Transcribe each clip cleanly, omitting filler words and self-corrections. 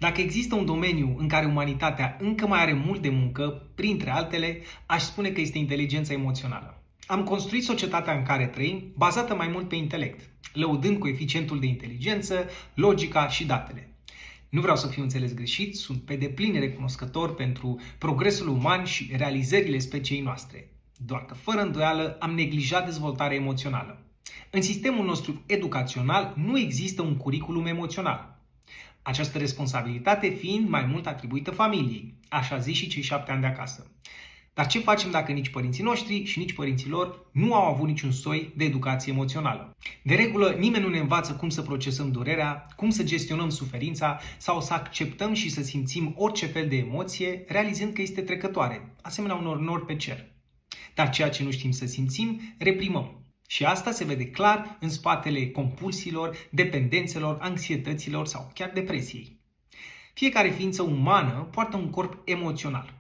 Dacă există un domeniu în care umanitatea încă mai are mult de muncă, printre altele, aș spune că este inteligența emoțională. Am construit societatea în care trăim, bazată mai mult pe intelect, lăudând coeficientul de inteligență, logica și datele. Nu vreau să fiu înțeles greșit, sunt pe deplin recunoscător pentru progresul uman și realizările speciei noastre. Doar că, fără îndoială, am neglijat dezvoltarea emoțională. În sistemul nostru educațional nu există un curriculum emoțional. Această responsabilitate fiind mai mult atribuită familiei, așa zis și cei 7 ani de acasă. Dar ce facem dacă nici părinții noștri și nici părinții lor nu au avut niciun soi de educație emoțională? De regulă, nimeni nu ne învață cum să procesăm durerea, cum să gestionăm suferința sau să acceptăm și să simțim orice fel de emoție, realizând că este trecătoare, asemenea unor nori pe cer. Dar ceea ce nu știm să simțim, reprimăm. Și asta se vede clar în spatele compulsiilor, dependențelor, anxietăților sau chiar depresiei. Fiecare ființă umană poartă un corp emoțional.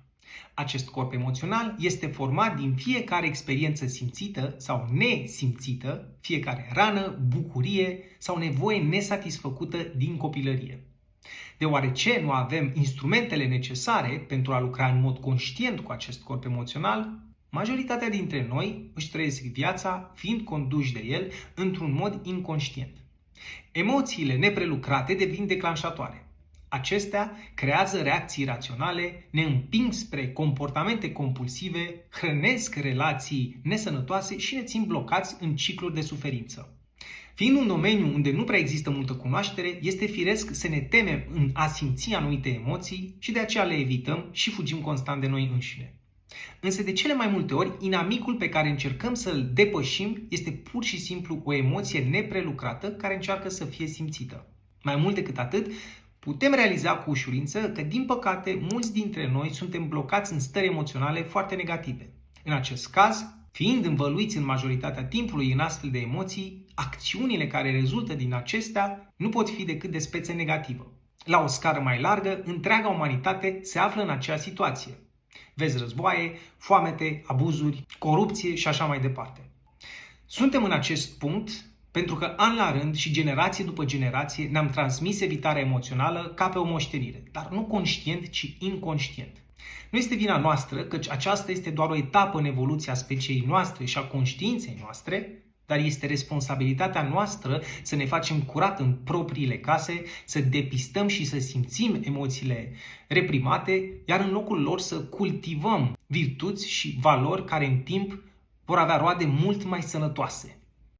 Acest corp emoțional este format din fiecare experiență simțită sau nesimțită, fiecare rană, bucurie sau nevoie nesatisfăcută din copilărie. Deoarece nu avem instrumentele necesare pentru a lucra în mod conștient cu acest corp emoțional, majoritatea dintre noi își trăiesc viața fiind conduși de el într-un mod inconștient. Emoțiile neprelucrate devin declanșatoare. Acestea creează reacții raționale, ne împing spre comportamente compulsive, hrănesc relații nesănătoase și ne țin blocați în cicluri de suferință. Fiind un domeniu unde nu prea există multă cunoaștere, este firesc să ne temem în a simți anumite emoții și de aceea le evităm și fugim constant de noi înșine. Însă de cele mai multe ori, inamicul pe care încercăm să-l depășim este pur și simplu o emoție neprelucrată care încearcă să fie simțită. Mai mult decât atât, putem realiza cu ușurință că, din păcate, mulți dintre noi suntem blocați în stări emoționale foarte negative. În acest caz, fiind învăluiți în majoritatea timpului în astfel de emoții, acțiunile care rezultă din acestea nu pot fi decât de speță negativă. La o scară mai largă, întreaga umanitate se află în acea situație. Vezi războaie, foamete, abuzuri, corupție și așa mai departe. Suntem în acest punct pentru că an la rând și generație după generație ne-am transmis evitarea emoțională ca pe o moștenire, dar nu conștient, ci inconștient. Nu este vina noastră, căci aceasta este doar o etapă în evoluția speciei noastre și a conștiinței noastre, dar este responsabilitatea noastră să ne facem curat în propriile case, să depistăm și să simțim emoțiile reprimate, iar în locul lor să cultivăm virtuți și valori care în timp vor avea roade mult mai sănătoase.